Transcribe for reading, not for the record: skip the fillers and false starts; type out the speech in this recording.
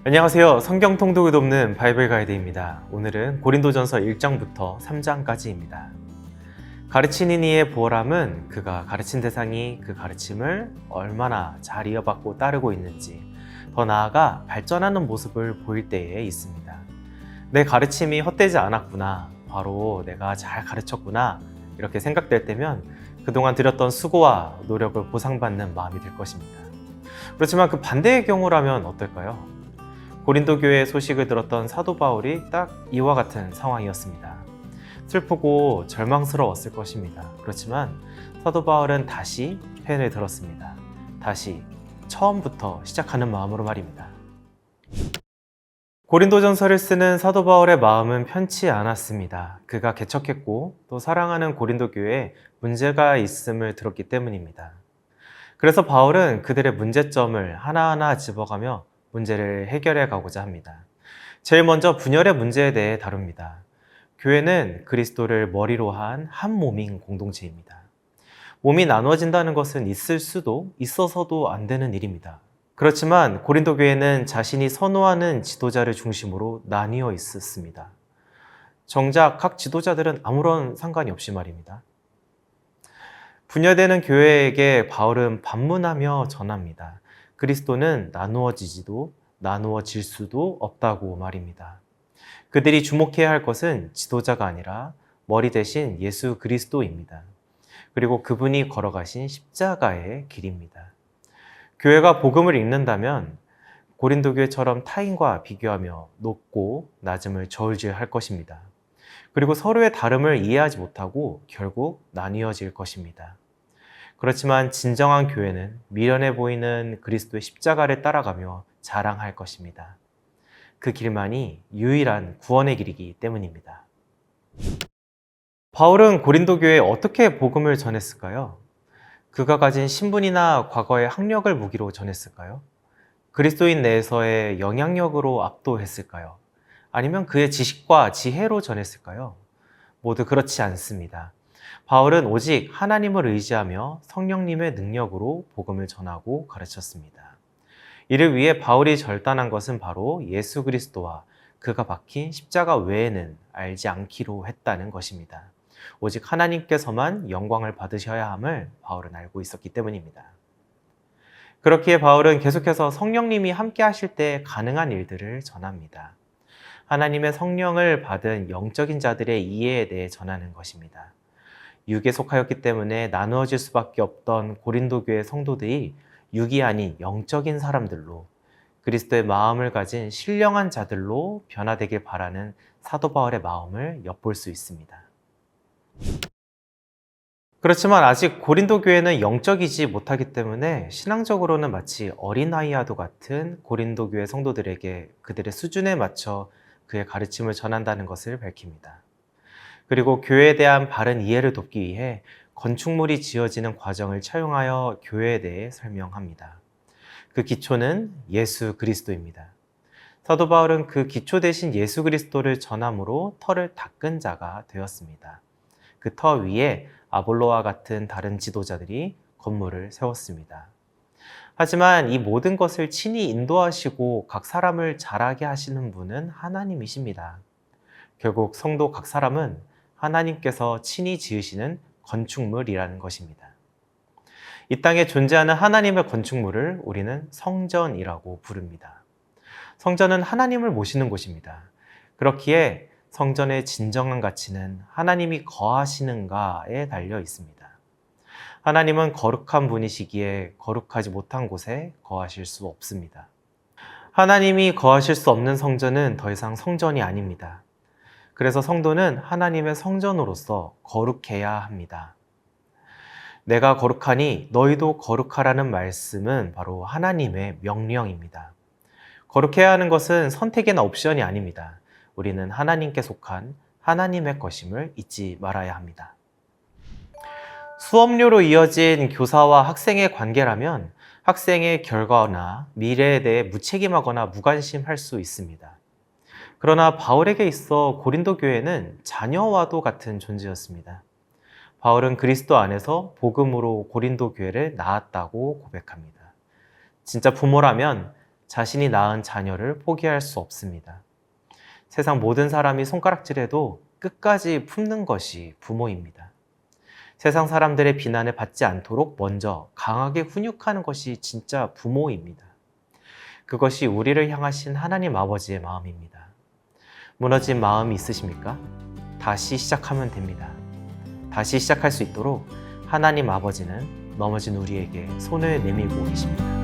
안녕하세요. 성경 통독을 돕는 바이블 가이드입니다. 오늘은 고린도전서 1장부터 3장까지입니다. 가르치는 이의 보람은 그가 가르친 대상이 그 가르침을 얼마나 잘 이어받고 따르고 있는지, 더 나아가 발전하는 모습을 보일 때에 있습니다. 내 가르침이 헛되지 않았구나, 바로 내가 잘 가르쳤구나, 이렇게 생각될 때면 그동안 들였던 수고와 노력을 보상받는 마음이 들 것입니다. 그렇지만 그 반대의 경우라면 어떨까요? 고린도 교회의 소식을 들었던 사도 바울이 딱 이와 같은 상황이었습니다. 슬프고 절망스러웠을 것입니다. 그렇지만 사도 바울은 다시 펜을 들었습니다. 다시 처음부터 시작하는 마음으로 말입니다. 고린도전서를 쓰는 사도 바울의 마음은 편치 않았습니다. 그가 개척했고 또 사랑하는 고린도 교회에 문제가 있음을 들었기 때문입니다. 그래서 바울은 그들의 문제점을 하나하나 집어가며 문제를 해결해 가고자 합니다. 제일 먼저 분열의 문제에 대해 다룹니다. 교회는 그리스도를 머리로 한 한 몸인 공동체입니다. 몸이 나누어진다는 것은 있을 수도 있어서도 안 되는 일입니다. 그렇지만 고린도 교회는 자신이 선호하는 지도자를 중심으로 나뉘어 있었습니다. 정작 각 지도자들은 아무런 상관이 없이 말입니다. 분열되는 교회에게 바울은 반문하며 전합니다. 그리스도는 나누어지지도 나누어질 수도 없다고 말입니다. 그들이 주목해야 할 것은 지도자가 아니라 머리 대신 예수 그리스도입니다. 그리고 그분이 걸어가신 십자가의 길입니다. 교회가 복음을 읽는다면 고린도 교회처럼 타인과 비교하며 높고 낮음을 저울질할 것입니다. 그리고 서로의 다름을 이해하지 못하고 결국 나뉘어질 것입니다. 그렇지만 진정한 교회는 미련해 보이는 그리스도의 십자가를 따라가며 자랑할 것입니다. 그 길만이 유일한 구원의 길이기 때문입니다. 바울은 고린도 교회에 어떻게 복음을 전했을까요? 그가 가진 신분이나 과거의 학력을 무기로 전했을까요? 그리스도인 내에서의 영향력으로 압도했을까요? 아니면 그의 지식과 지혜로 전했을까요? 모두 그렇지 않습니다. 바울은 오직 하나님을 의지하며 성령님의 능력으로 복음을 전하고 가르쳤습니다. 이를 위해 바울이 결단한 것은 바로 예수 그리스도와 그가 박힌 십자가 외에는 알지 않기로 했다는 것입니다. 오직 하나님께서만 영광을 받으셔야 함을 바울은 알고 있었기 때문입니다. 그렇기에 바울은 계속해서 성령님이 함께 하실 때 가능한 일들을 전합니다. 하나님의 성령을 받은 영적인 자들의 이해에 대해 전하는 것입니다. 육에 속하였기 때문에 나누어질 수밖에 없던 고린도 교회 성도들이 육이 아닌 영적인 사람들로 그리스도의 마음을 가진 신령한 자들로 변화되길 바라는 사도 바울의 마음을 엿볼 수 있습니다. 그렇지만 아직 고린도 교회는 영적이지 못하기 때문에 신앙적으로는 마치 어린아이와도 같은 고린도 교회 성도들에게 그들의 수준에 맞춰 그의 가르침을 전한다는 것을 밝힙니다. 그리고 교회에 대한 바른 이해를 돕기 위해 건축물이 지어지는 과정을 차용하여 교회에 대해 설명합니다. 그 기초는 예수 그리스도입니다. 사도 바울은 그 기초 대신 예수 그리스도를 전함으로 터를 닦은 자가 되었습니다. 그 터 위에 아볼로와 같은 다른 지도자들이 건물을 세웠습니다. 하지만 이 모든 것을 친히 인도하시고 각 사람을 자라게 하시는 분은 하나님이십니다. 결국 성도 각 사람은 하나님께서 친히 지으시는 건축물이라는 것입니다. 이 땅에 존재하는 하나님의 건축물을 우리는 성전이라고 부릅니다. 성전은 하나님을 모시는 곳입니다. 그렇기에 성전의 진정한 가치는 하나님이 거하시는가에 달려 있습니다. 하나님은 거룩한 분이시기에 거룩하지 못한 곳에 거하실 수 없습니다. 하나님이 거하실 수 없는 성전은 더 이상 성전이 아닙니다. 그래서 성도는 하나님의 성전으로서 거룩해야 합니다. 내가 거룩하니 너희도 거룩하라는 말씀은 바로 하나님의 명령입니다. 거룩해야 하는 것은 선택이나 옵션이 아닙니다. 우리는 하나님께 속한 하나님의 것임을 잊지 말아야 합니다. 수업료로 이어진 교사와 학생의 관계라면 학생의 결과나 미래에 대해 무책임하거나 무관심할 수 있습니다. 그러나 바울에게 있어 고린도 교회는 자녀와도 같은 존재였습니다. 바울은 그리스도 안에서 복음으로 고린도 교회를 낳았다고 고백합니다. 진짜 부모라면 자신이 낳은 자녀를 포기할 수 없습니다. 세상 모든 사람이 손가락질해도 끝까지 품는 것이 부모입니다. 세상 사람들의 비난을 받지 않도록 먼저 강하게 훈육하는 것이 진짜 부모입니다. 그것이 우리를 향하신 하나님 아버지의 마음입니다. 무너진 마음이 있으십니까? 다시 시작하면 됩니다. 다시 시작할 수 있도록 하나님 아버지는 넘어진 우리에게 손을 내밀고 계십니다.